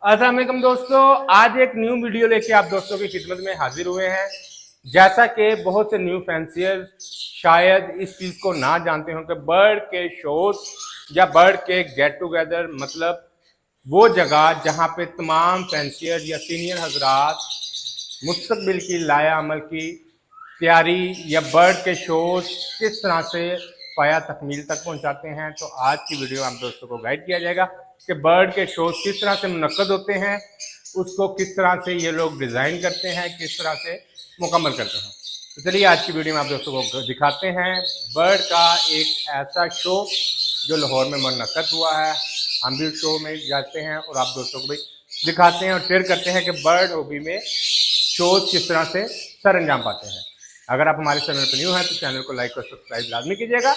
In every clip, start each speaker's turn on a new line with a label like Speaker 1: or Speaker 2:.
Speaker 1: अस्सलाम वालेकुम दोस्तों, आज एक न्यू वीडियो लेके आप दोस्तों की खिदमत में हाजिर हुए हैं। जैसा कि बहुत से न्यू फैंसियर शायद इस चीज़ को ना जानते हों कि बर्ड के शोज या बर्ड के गेट टुगेदर मतलब वो जगह जहाँ पे तमाम फैंसियर या सीनियर हजरात मुस्तकबिल की लाया अमल की तैयारी या बर्ड के शोज किस तरह से पाया तकमील तक पहुंचाते हैं। तो आज की वीडियो आप दोस्तों को गाइड किया जाएगा कि बर्ड के शोज किस तरह से मुनक्कद होते हैं, उसको किस तरह से ये लोग डिज़ाइन करते हैं, किस तरह से मुकम्मल करते हैं। तो चलिए आज की वीडियो में आप दोस्तों को दिखाते हैं बर्ड का एक ऐसा शो जो लाहौर में मुनक्कद हुआ है। हम भी उस शो में जाते हैं और आप दोस्तों को भी दिखाते हैं और शेयर करते हैं कि बर्ड हॉबी में शोज किस तरह से सर अंजाम पाते हैं। अगर आप हमारे चैनल पर न्यू हैं तो चैनल को लाइक और सब्सक्राइब लाजमी कीजिएगा।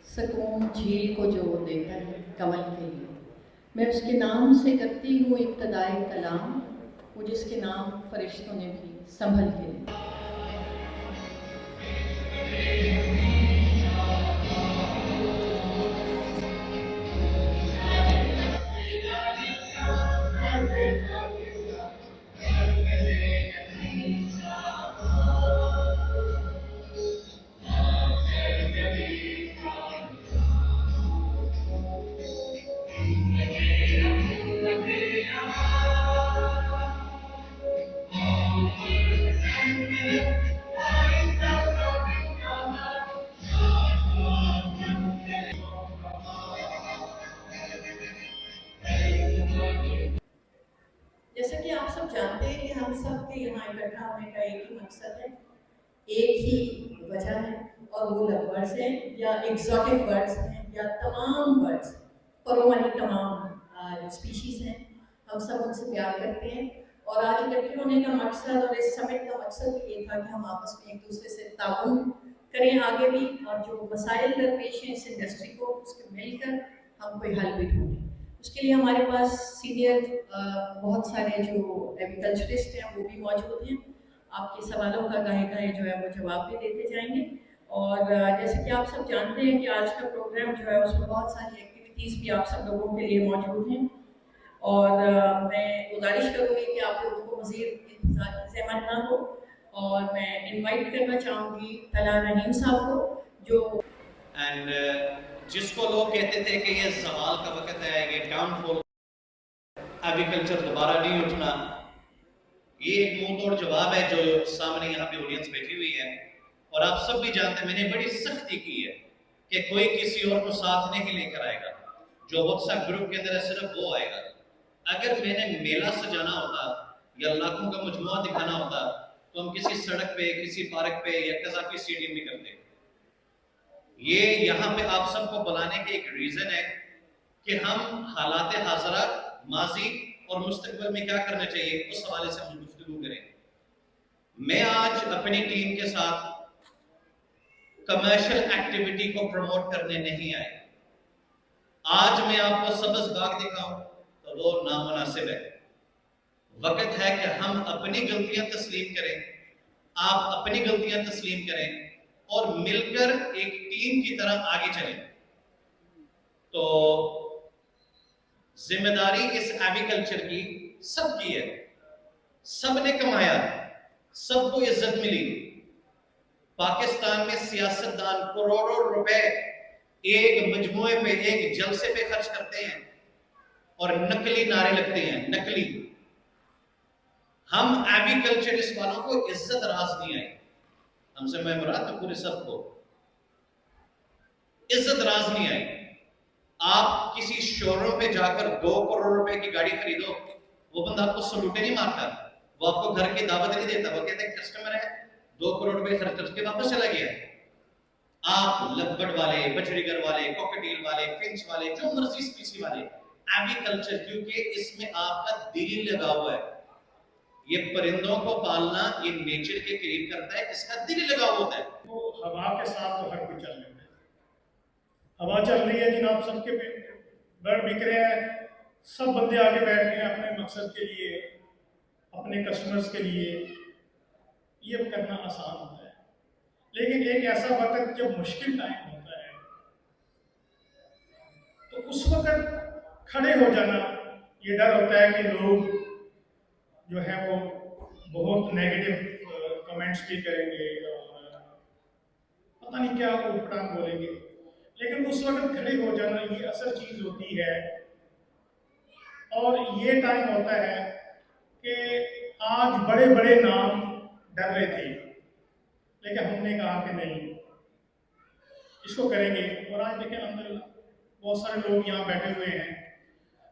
Speaker 2: सकून झील को जो देता है कमल के लिए, मैं उसके नाम से करती हूँ इब्तदाई कलाम, वो जिसके नाम फरिश्तों ने भी संभल के लिए। जैसा कि आप सब जानते हैं कि हम सब के यहाँ इकट्ठा होने का एक ही मकसद है, एक ही वजह है, और वो लव बर्ड्स हैं या एग्जॉटिक बर्ड्स हैं या तमाम बर्ड्स, परोमनी तमाम स्पीशीज हैं। हम सब उनसे प्यार करते हैं और आज इकट्ठे होने का मकसद और इस समिट का मकसद भी ये था कि हम आपस में एक दूसरे से ताउन करें आगे भी, और जो मसाइल दरपेश हैं इस इंडस्ट्री को उसके मिलकर हम कोई हल भी ढूंढें। उसके लिए हमारे पास सीनियर बहुत सारे जो एग्रीकल्चरिस्ट हैं वो भी मौजूद हैं। आपके सवालों का गाहे गाहे जो है वो जवाब भी देते जाएंगे। और जैसे कि आप सब जानते हैं कि आज का प्रोग्राम जो है उसमें बहुत सारी एक्टिविटीज़ भी आप सब लोगों के लिए मौजूद हैं, और मैं गुजारिश करूँगी कि आप लोगों को मज़ीद इंतज़ार ना हो, और मैं इनवाइट करना चाहूँगी तला रहीम साहब को, जो
Speaker 3: जिसको लोग कहते थे कि ये ज़वाल का वक्त है, ये डाउनफॉल, एग्रीकल्चर दोबारा नहीं उठना, ये एक मुंह तोड़ जवाब है जो सामने यहाँ पे ऑडियंस बैठी हुई है। और आप सब भी जानते हैं मैंने बड़ी सख्ती की है कि कोई किसी और को साथ नहीं लेकर आएगा, जो व्हाट्सएप ग्रुप के अंदर है सिर्फ वो आएगा। अगर मैंने मेला सजाना होता या लाखों का मजमुआ दिखाना होता तो हम किसी सड़क पे, किसी पार्क पे या कज़ाकी स्टेडियम में करते। ये यहाँ पे आप सबको बुलाने के एक रीजन है कि हम हालात हाजरा, माजी और मुस्तकबिल में क्या करना चाहिए उस हवाले से हम गुफ्तगू करें। मैं आज अपनी टीम के साथ कमर्शियल एक्टिविटी को प्रमोट करने नहीं आया। आज मैं आपको सब्ज बाग दिखाऊं तो वो नामुनासिब है। वक्त है कि हम अपनी गलतियां तस्लीम करें, आप अपनी गलतियां तस्लीम करें और मिलकर एक टीम की तरह आगे चलें। तो जिम्मेदारी इस एग्रीकल्चर की सबकी है। सबने कमाया, सबको इज्जत मिली। पाकिस्तान में सियासतदान करोड़ों रुपए एक मजमुए पे, एक जलसे पे खर्च करते हैं और नकली नारे लगते हैं, नकली। हम एग्रीकल्चरिस्ट वालों को इज्जत रास नहीं आई, हमसे मैं मुराद तो पूरे सबको इज्जत राज नहीं आई। आप किसी शोरूम पे जाकर 2 करोड़ रुपए की गाड़ी खरीदो, वो बंदा आपको सलूटे नहीं मारता, वो आपको घर की दावत नहीं देता, वो कहते हैं कस्टमर है 2 करोड़ रुपए खर्च करके वापस चला गया। आप लब्बड़ वाले, बजरीगर वाले, कॉकटेल वाले, फिंच वाले, जो मर्जी स्पीसी वाले, एग्रीकल्चर, क्योंकि इसमें आपका दिल लगा हुआ है। ये परिंदों को पालना ये नेचर के करीब करता है, इसका दिल लगा होता है।
Speaker 4: तो हवा के साथ तो हर कोई चल लेता है। हवा चल रही है जनाब, सबके बर्ड बिक रहे हैं, सब बंदे आगे बैठ रहे हैं अपने मकसद के लिए, अपने कस्टमर्स के लिए। ये करना आसान होता है, लेकिन एक ऐसा वक्त जब मुश्किल टाइम होता है तो उस वक्त खड़े हो जाना, ये डर होता है कि लोग जो है वो बहुत नेगेटिव कमेंट्स भी करेंगे और पता नहीं क्या उठपटांग बोलेंगे। लेकिन उस वक्त खड़े हो जाना ये असल चीज होती है। और ये टाइम होता है कि आज बड़े बड़े नाम डर रहे थे, लेकिन हमने कहा कि नहीं, इसको करेंगे। और आज देखें अल्हम्दुलिल्लाह बहुत सारे लोग यहाँ बैठे हुए हैं।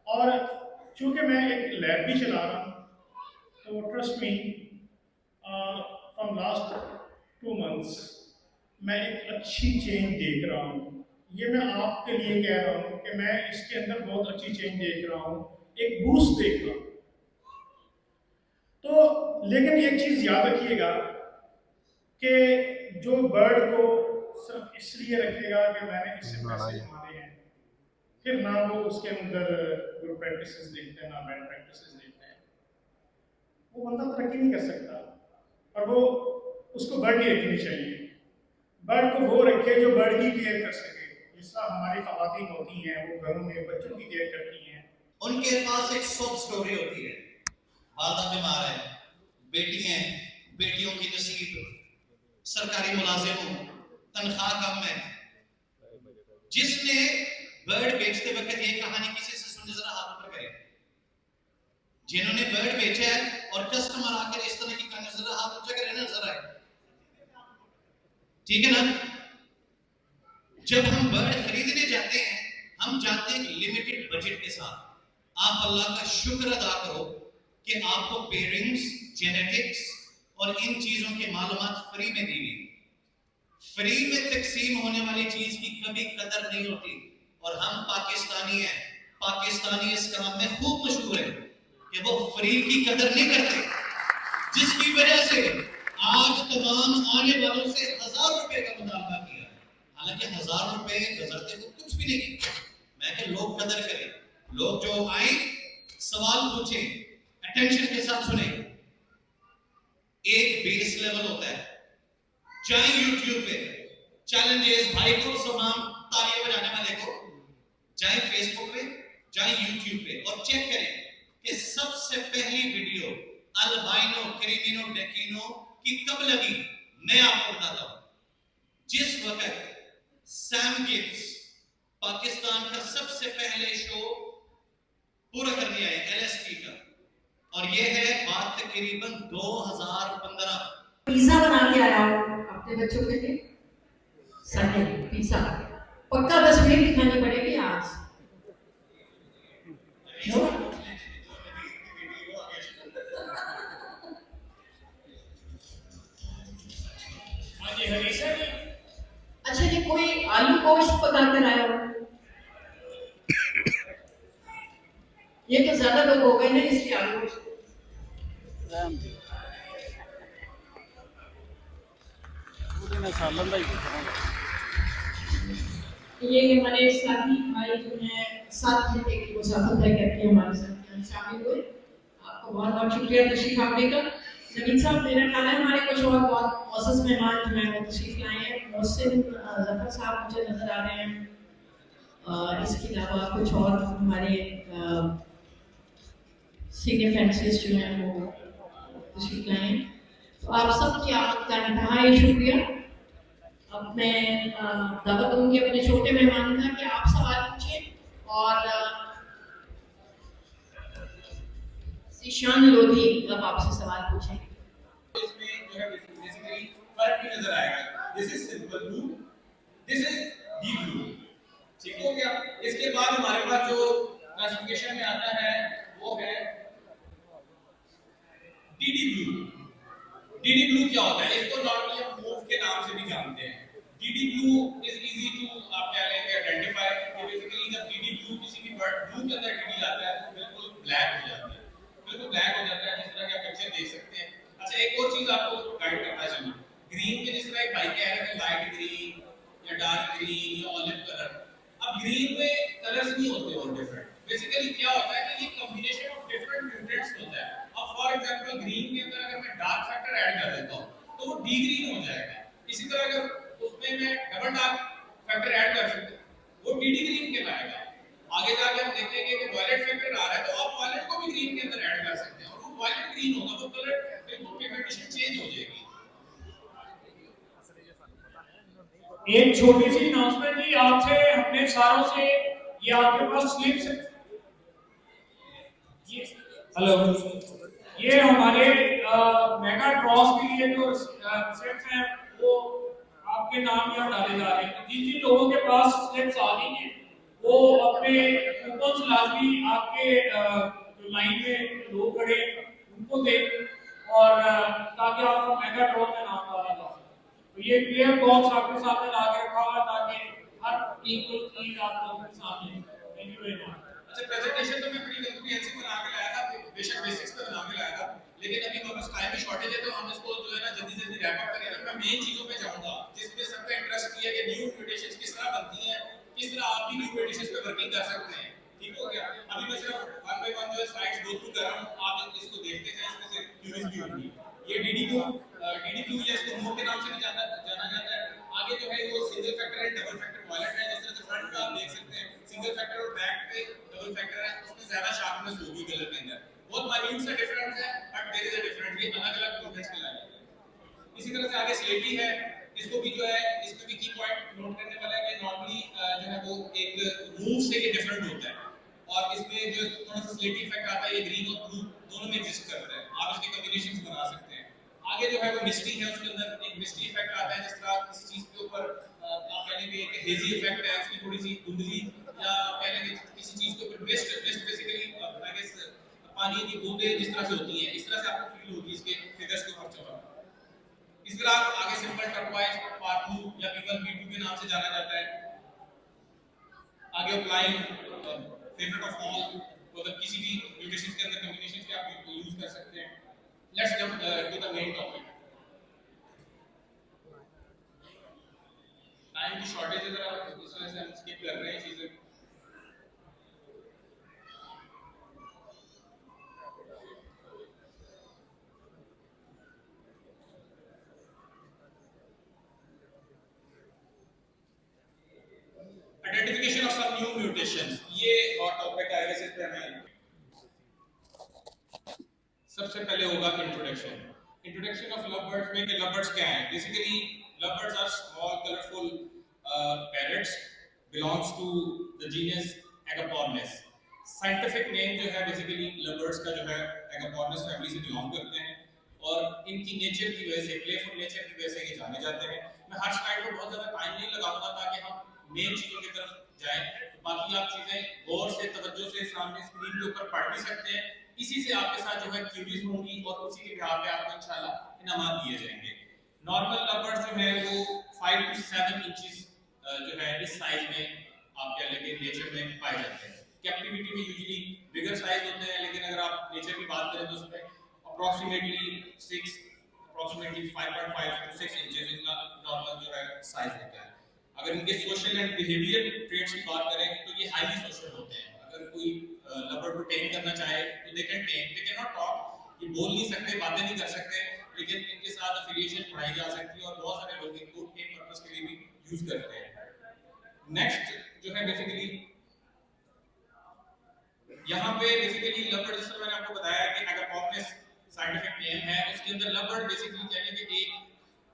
Speaker 4: और चूंकि मैं एक लैब भी चला रहा हूँ, तो trust me, from last 2 months मैं एक अच्छी चेंज देख रहा हूँ। ये मैं आपके लिए कह रहा हूँ कि मैं इसके अंदर बहुत अच्छी चेंज देख रहा हूँ, एक बूस्ट देख रहा हूँ। तो लेकिन एक चीज़ याद रखिएगा कि जो बर्ड को सिर्फ इसलिए रखेगा कि मैंने इससे पैसे कमाने हैं, फिर ना वो उसके अंदर गुड प्रैक्टिसेस देखते हैं, ना बैड प्रैक्टिसेस देखते हैं, वो बंदा तरक्की नहीं कर सकता। और वो उसको बर्ड नहीं रखनी चाहिए। बर्ड को वो रखे जो बर्ड की केयर कर सके। जिस तरह हमारी खवातीन होती हैं, वो घरों में बच्चों की केयर करती हैं,
Speaker 3: उनके पास एक सोब स्टोरी होती है। वालदा बीमार है, बेटी है, बेटियों की नसीब, सरकारी मुलाजिम हो, तनख्वाह कम है। जिसने बर्ड बेचते वक्त ये कहानी किसी से सुन, जरा हाथ ऊपर करें। जिन्होंने बर्ड बेचा है और कस्टमर आकर इस तरह की कहानी, जरा हाथ ऊंचा करें ना, जरा, ठीक है ना। जब हम बर्ड खरीदने जाते हैं, हम जाते हैं लिमिटेड बजट के साथ। आप अल्लाह का शुक्र अदा करो कि आपको पेयरिंग्स, जेनेटिक्स और इन चीजों की मालूमात फ्री में दी गई। फ्री में तकसीम होने वाली चीज की कभी कदर नहीं होती। और हम पाकिस्तानी हैं, पाकिस्तानी इस काम में खूब मशहूर है कि वो फ्री की कदर नहीं करते, जिसकी वजह से आज तमाम आने वालों से 1000 रुपए का मुतालबा किया। हालांकि 1000 रुपए गुजरते हुए कुछ भी नहीं। मैं कि लोग कदर करें, लोग जो आए सवाल पूछें, अटेंशन के साथ सुने। एक बेस लेवल होता है, चाहे यूट्यूब पे चैलेंजेस, भाई को सलाम, तालियां बजाने वाले को, चाहे फेसबुक पे, चाहे यूट्यूब पे, और चेक करें कि सबसे पहली वीडियो अल्बाइनो क्रिमिनो डेकिनो की कब लगी। मैं आपको बताता हूं, जिस वक्त सैम गिब्स पाकिस्तान का सबसे पहले शो पूरा करने आए LSP का, और ये है बात तकरीबन 2015।
Speaker 2: पिज्जा बना के आया हूँ अपने बच्चों के लिए। संडे पिज्जा पक्का 10 मिनट दिखानी पड़ेगी आज। अच्छा जी, कोई आलू गोश्त पका कर आया हो? ये तो ज्यादा लोग हो गए ना, इसलिए आलू गोश्त। ये हमारे साथी भाई जो हैं 7 घंटे की मुसाफिर तय करके हमारे साथ यहाँ शामिल हुए। आपको बहुत बहुत शुक्रिया तशरीफ आने का। नवीन साहब, मेरा ख्याल है हमारे कुछ और बहुत मौजूद मेहमान जो हैं वो तशरीफ लाए हैं। मोहसिन जफर साहब मुझे नजर आ रहे हैं, और इसके अलावा कुछ और हमारे सीनियर फैंसिस्ट जो हैं वो तशरीफ लाए। तो आप सबकी आमद का इंतहाई शुक्रिया। अब मैं दावा दूंगी अपने छोटे मेहमान का कि आप सवाल पूछें और ईशान लोधी अब आपसे सवाल पूछें।
Speaker 5: इसमें जो है बेसिकली फर्क भी नजर आएगा। This is simple blue, this is deep blue. ठीक हो गया। इसके बाद हमारे पास जो क्लासिफिकेशन में आता है वो है डीडी ब्लू। डीडी ब्लू क्या होता है? इसको नॉर्मली हम मूव के नाम से भी जानते हैं। DD blue is easy to आप कह लेंगे आइडेंटिफाई कि बेसिकली जब डीडी ब्लू किसी भी बर्ड ब्लू के अंदर डीडी आता है तो बिल्कुल ब्लैक हो जाता है, बिल्कुल ब्लैक हो जाता है, जिस तरह का पिक्चर देख सकते हैं। अच्छा, एक और चीज आपको गाइड करना चाहिए। ग्रीन में जिस तरह एक भाई कह रहे हैं लाइट ग्रीन या डार्क ग्रीन या ऑलिव कलर, अब ग्रीन में कलर्स नहीं होते और डिफरेंट। बेसिकली क्या होता है कि ये कॉम्बिनेशन ऑफ डिफरेंट न्यूट्रिएंट्स होता है। अब फॉर एग्जांपल ग्रीन के अंदर अगर मैं डार्क फैक्टर ऐड कर देता हूं तो वो डी ग्रीन हो जाएगा। इसी तरह अगर उसमें मैं डबल डार्क फैक्टर ऐड कर सकता हूं वो डीडी ग्रीन कहलाएगा। आगे जाके हम देखेंगे कि वायलेट फैक्टर आ रहा है तो आप वायलेट को भी ग्रीन के अंदर ऐड कर सकते हैं और वो वायलेट ग्रीन होगा, वो कलर बिल्कुल पिगमेंटेशन चेंज हो जाएगी।
Speaker 4: एक छोटी सी अनाउंसमेंट जी आपसे, हमने सारों से, ये आपके पास स्लिप्स, हेलो, ये हमारे मेगा ड्रॉस के लिए जो स्लिप्स हैं वो आपके नाम यहाँ डाले जा रहे हैं। जिन जिन लोगों के पास स्लिप्स आ गई हैं वो अपने कूपन्स लाजमी आपके जो लाइन में लोग खड़े उनको दें और ताकि आपका मेगा ड्रॉ में नाम डाला जा सके। तो ये क्लियर बॉक्स आपके सामने ला के रखा हुआ ताकि हर इक्वल चीज आप लोगों के सामने। Thank you very much.
Speaker 5: अच्छा, प्रेजेंटेशन तो मैं बड़ी कॉम्प्रिहेंसिव बना के लाया था, बेशक बेसिक्स पे बना के लाया था, लेकिन अभी हमारे पास टाइम की शॉर्टेज है तो हम इसको जो है ना जल्दी जल्दी रैप अप करेंगे। मैं मेन चीजों पे जाऊंगा जिसमें सबका इंटरेस्ट भी है कि न्यू म्यूटेशंस किस तरह बनती हैं, किस तरह आप भी न्यू म्यूटेशंस पे वर्किंग कर सकते हैं। ठीक हो गया। अभी मैं सिर्फ वन बाय वन जो है स्लाइड्स गो थ्रू कर रहा हूं, आप इसको देखते जाएं, इसमें से क्यूरीज भी होंगी। ये डीडी ब्लू या इसको मूव के नाम से भी जाना जाता है। आगे जो है वो सिंगल फैक्टर है, डबल फैक्टर वायलेट है, जिस तरह से फ्रंट पे आप देख सकते हैं सिंगल फैक्टर और बैक पे डबल फैक्टर है, उसमें ज्यादा शार्पनेस होगी कलर के अंदर। बहुत माइन्यूट सा डिफरेंस है but there is a difference, ये अलग-अलग प्रोसेस के लायक है। इसी तरह से आगे स्लेटी है, इसको भी जो है इसमें भी की पॉइंट नोट करने वाला है कि नॉर्मली जो है वो एक मूव से ये डिफरेंट होता है और इसमें जो थोड़ा सा स्लेटी इफेक्ट आता है ये ग्रीन और ब्लू दोनों में एग्जिस्ट करता है। आप इसके कॉम्बिनेशंस बना सकते हैं। आगे जो है वो मिस्टी है, उसके अंदर एक मिस्टी इफेक्ट आता है, जिस तरह किसी चीज के ऊपर आप कह लेंगे एक हेजी इफेक्ट है, उसकी थोड़ी सी धुंधली, या कह लेंगे किसी चीज के ऊपर मिस्ट बेसिकली आई गेस पानी की बूंदें जिस तरह से होती हैं, इस तरह से आपको फील होगी इसके फिगर्स के ऊपर चला। इस तरह आगे सिंपल टर्कोइज पार्ट 2 या B1 B2 के नाम से जाना जाता है। आगे अप्लाइंग फेवरेट ऑफ ऑल, मतलब किसी भी म्यूटेशंस के अंदर कॉम्बिनेशंस के आप यूज कर सकते हैं। Let's jump to the main topic. Time की शॉर्टेज है जरा, इस वजह से हम स्किप कर रहे हैं चीजें। Identification of some new mutations, ये हॉट टॉपिक है, इस पे हमें सबसे पहले होगा इंट्रोडक्शन ऑफ लवबर्ड्स में कि लवबर्ड्स क्या हैं। Basically lovebirds are small colourful parrots belongs to the genus Agapornis. Scientific name जो है बेसिकली लवबर्ड्स का जो है एगापोर्निस फैमिली से बिलोंग करते हैं और इनकी नेचर की वजह से, प्लेफुल नेचर की वजह से ये जाने जाते हैं। मैं हर स्लाइड पर बहुत ज्यादा टाइम नहीं लगाऊंगा ताकि हम मेन चीजों की तरफ जाएं। बाकी आप चीजें गौर से तवज्जो से सामने स्क्रीन के ऊपर पढ़ भी सकते हैं। इसी से आपके साथ जो है क्यूरीज होंगी और उसी के बिहार पे आपको इंशाल्लाह इनामात दिए जाएंगे। नॉर्मल लवबर्ड्स जो है वो 5 to 7 इंचेस जो है इस साइज में आप कह लेंगे नेचर में पाए जाते हैं। कैप्टिविटी में यूजुअली बिगर साइज होते हैं, लेकिन अगर आप नेचर की बात करें तो उसमें अप्रोक्सीमेटली 5.5 to 6 इंचेस इनका नॉर्मल जो है साइज होता है। अगर इनके सोशल एंड बिहेवियर ट्रेट्स की बात करें तो ये हाईली सोशल होते हैं। अगर कोई लवबर्ड को टेम करना चाहे तो they can time, they can not talk, ये बोल नहीं सकते, बातें नहीं कर सकते, लेकिन इनके साथ एफिलिएशन बढ़ाई जा सकती है और बहुत सारे लोग इनको टेम पर्पस के लिए भी यूज करते हैं। नेक्स्ट जो है बेसिकली यहाँ पे बेसिकली लवबर्ड, जिस तरह मैंने आपको बताया कि एगापोर्निस साइंटिफिक नेम है,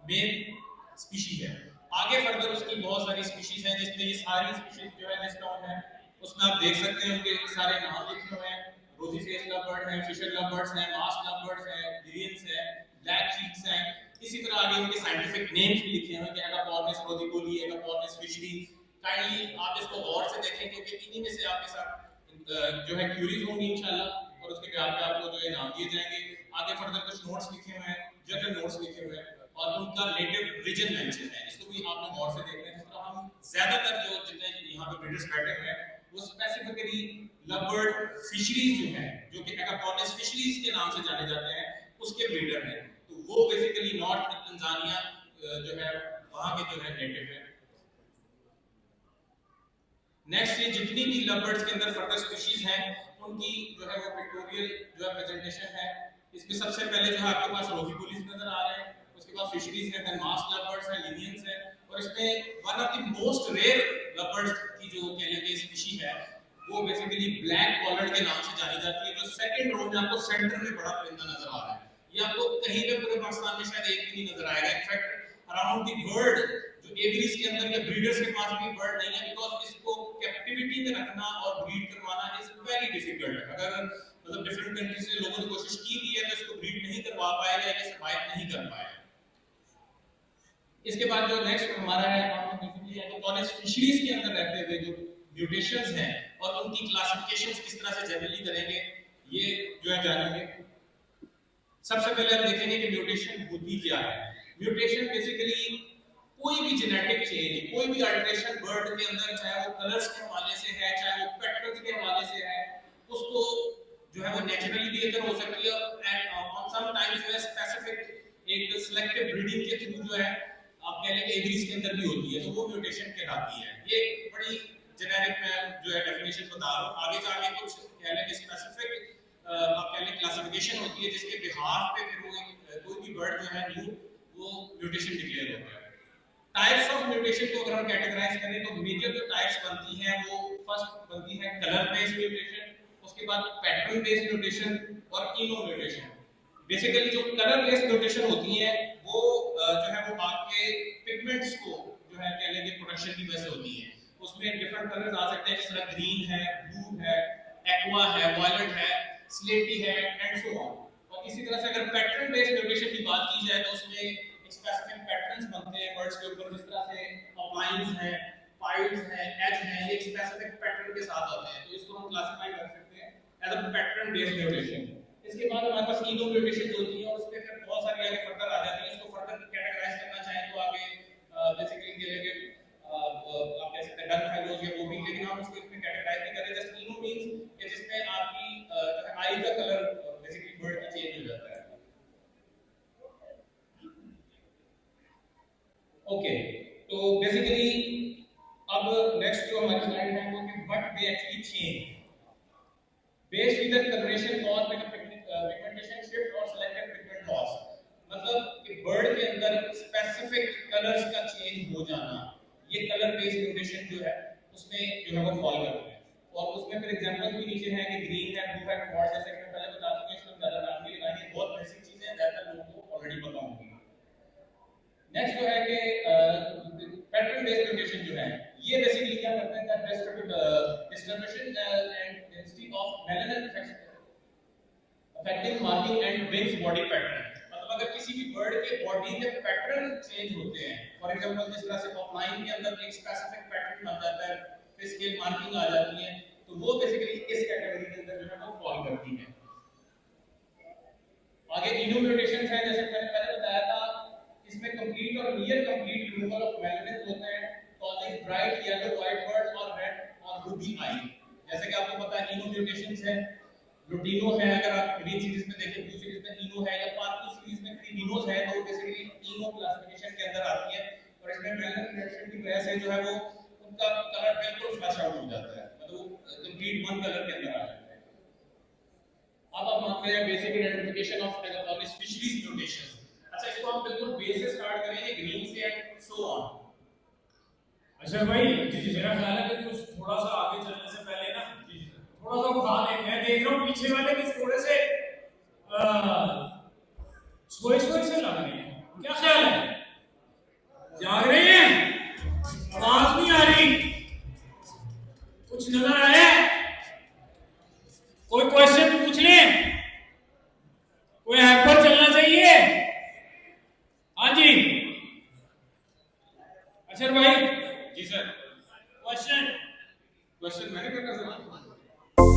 Speaker 5: मेन स्पीशीज है। आगे फर्दर उसकी बहुत सारी स्पीशीज हैं, जिसमें ये सारी स्पीशीज जो है लिस्ट डाउन है, उसमें आप देख सकते हैं उनके सारे नाम लिखे हुए हैं। रोजी फेस लवबर्ड है, फिशर लवबर्ड्स हैं, मास्क लवबर्ड्स हैं, गिरियंस हैं, ब्लैक चीक्स हैं। इसी तरह आगे उनके साइंटिफिक नेम्स भी लिखे हुए हैं कि एगापोर्निस रोजिकोली, एगापोर्निस फिशरी। काइंडली आप इसको गौर से देखें क्योंकि इन्हीं में से आपके साथ जो है क्यूरीज होंगी इंशाल्लाह, और उसके ब्याह पे आपको जो है नाम दिए जाएंगे। आगे फर्दर कुछ नोट्स लिखे हुए हैं, जर्नल नोट्स लिखे हुए हैं, और उनका नेटिव रीजन मेंशन है। इसको भी आपने गौर से देखना है। जिस तरह हम ज्यादातर जो जितने यहाँ पे ब्रीडर्स बैठे हुए हैं वो स्पेसिफिकली लवबर्ड फिशरीज जो हैं, जो कि एगापोर्निस फिशरीज के नाम से जाने जाते हैं, उसके ब्रीडर हैं। तो वो बेसिकली नॉर्थ तंजानिया जो है वहां के जो है नेटिव है। नेक्स्ट ये जितनी भी लवबर्ड्स के अंदर फर्दर स्पीशीज हैं उनकी जो है वो पिक्टोरियल जो है प्रेजेंटेशन है। इसमें सबसे पहले जो है आपके पास रोजिकोलीज नजर आ रहे हैं, उसके बाद फिशरीज है, देन मास्क लवबर्ड्स हैं, लिनियंस है, और इसमें one of the most rare lovebirds की जो कहने की स्पीशी है वो बेसिकली ब्लैक कॉलर्ड के नाम से जानी जाती है, जो सेकंड रो में आपको सेंटर में बड़ा परिंदा नजर आ रहा है। ये आपको कहीं पे पूरे पाकिस्तान में शायद एक भी नहीं नजर आएगा। इनफैक्ट अराउंड द वर्ल्ड जो एवरीज के अंदर या ब्रीडर्स के पास भी बर्ड नहीं है, बिकॉज इसको कैप्टिविटी में रखना और ब्रीड करवाना इज वेरी डिफिकल्ट। अगर मतलब डिफरेंट कंट्री से लोगों ने कोशिश की भी है तो इसको ब्रीड नहीं करवा पाएगा या सर्वाइव नहीं कर पाएगा। इसके बाद जो नेक्स्ट हमारा है, हम बेसिकली एगापोर्निस फिशरीज के अंदर रहते हुए जो म्यूटेशंस हैं और उनकी क्लासिफिकेशंस किस तरह से जनरली करेंगे, ये जो है जानेंगे। सबसे पहले हम देखेंगे कि म्यूटेशन होती क्या है। म्यूटेशन बेसिकली कोई भी जेनेटिक चेंज, कोई भी अल्टरेशन बर्ड के अंदर, चाहे वो कलर्स के हवाले से है, चाहे वो पैटर्न्स के हवाले से है, उसको जो है वो नेचुरली भी अगर हो सकती है, एंड ऑन सम टाइम्स जो है स्पेसिफिक एक सिलेक्टिव ब्रीडिंग के थ्रू जो है आप कह लें कि एवरीज के अंदर भी होती है, तो वो म्यूटेशन कहलाती है। ये बड़ी जेनेरिक में जो है डेफिनेशन बता रहा हूं। आगे जाके कुछ कह लें कि स्पेसिफिक आप कह लें क्लासिफिकेशन होती है जिसके बिहाफ पे फिर वो कोई भी बर्ड जो है न्यू वो म्यूटेशन डिक्लेयर होता है। टाइप्स ऑफ म्यूटेशन को अगर हम कैटेगराइज करें तो मेजर जो टाइप्स बनती हैं वो फर्स्ट बनती है कलर बेस्ड म्यूटेशन, उसके बाद पैटर्न बेस्ड म्यूटेशन और इनो म्यूटेशन। बेसिकली जो कलर बेस्ड म्यूटेशन होती है वो जो है वो आपके पिगमेंट्स को जो है कह लेंगे प्रोडक्शन की वजह से होती है। उसमें डिफरेंट कलर्स आ सकते हैं, जिस तरह ग्रीन है, ब्लू है, एक्वा है, वायलेट है, स्लेटी है एंड सो ऑन। और इसी तरह से अगर पैटर्न बेस्ड म्यूटेशन की बात की जाए तो उसमें स्पेसिफिक पैटर्न्स बनते हैं बर्ड्स के ऊपर, जिस तरह से आउटलाइंस हैं, पाइल्स हैं, एज हैं, ये स्पेसिफिक पैटर्न के साथ आते हैं, तो इसको हम क्लासिफाई कर सकते हैं as a pattern based mutation. इसके बाद हमारे पास इनो म्यूटेशन होती है और उसमें फिर बहुत सारी आगे फर्दर आ जाती है। इसको फर्दर कैटेगराइज करना चाहें तो आगे बेसिकली के लिए आप कह सकते हैं डन फेलोज या वो भी, लेकिन हम उसको इसमें कैटेगराइज नहीं करें। जस्ट इनो मींस कि जिसमें आपकी जो है आई का कलर बेसिकली बर्ड का चेंज हो जाता है। ओके, तो बेसिकली अब नेक्स्ट जो हमारी स्लाइड है वो कि what they actually change based with the colouration cause by pigmentation shift और सिलेक्टेड पिगमेंट लॉस। मतलब कि बर्ड के अंदर स्पेसिफिक कलर्स का चेंज हो जाना, ये कलर बेस्ड म्यूटेशन जो है उसमें जो है वो फॉल करता है। और उसमें फिर एग्जांपल्स भी नीचे हैं कि ग्रीन है, ब्लू है, व्हाइट, जैसे कि मैं पहले बता चुका हूं, इसमें ज्यादा नाम नहीं लगाएंगे, बहुत बेसिक चीजें हैं ज्यादातर लोगों को ऑलरेडी पता होंगी। नेक्स्ट जो है कि पैटर्न बेस्ड म्यूटेशन जो है ये बेसिकली क्या करते हैं, distribution and density of melanin affecting marking and wings body pattern. मतलब अगर किसी भी बर्ड के बॉडी में पैटर्न चेंज होते हैं, फॉर एग्जांपल जिस तरह से ऑफलाइन के अंदर एक स्पेसिफिक पैटर्न बन जाता है, फिर स्केल मार्किंग आ जाती है, तो वो बेसिकली इस कैटेगरी के अंदर जो है वो फॉल करती है। आगे इनो म्यूटेशंस है, जैसे मैंने पहले बताया था, इसमें कंप्लीट और near complete removal of melanin होता है, causing bright yellow white birds और रेड और रूबी आई। जैसे कि आपको पता है इनो म्यूटेशंस है, लुटिनो है, अगर आप ग्रीन सीरीज में देखें, ब्लू सीरीज में इनो है, या पार्पल सीरीज में क्रीमिनोस है, तो बेसिकली इनो क्लासिफिकेशन के अंदर आती है। और इसमें मेलानिन म्यूटेशन की वजह से जो है वो उनका कलर बिल्कुल फ्लैश आउट हो जाता है, मतलब कंप्लीट वन कलर के अंदर आ जाता है। अब आप मानते हैं basic identification of Agapornis fischeri mutations. अच्छा, इसको हम बिल्कुल बेस से स्टार्ट करेंगे, ग्रीन से एंड सो ऑन।
Speaker 4: अच्छा भाई, मेरा ख्याल है कि कुछ थोड़ा सा आगे चलने से पहले ना थोड़ा सा उठा ले। मैं देख रहा हूँ पीछे वाले कुछ थोड़े से सोए से लग रहे हैं, क्या ख्याल है?
Speaker 5: क्वेश्चन मैंने करना सर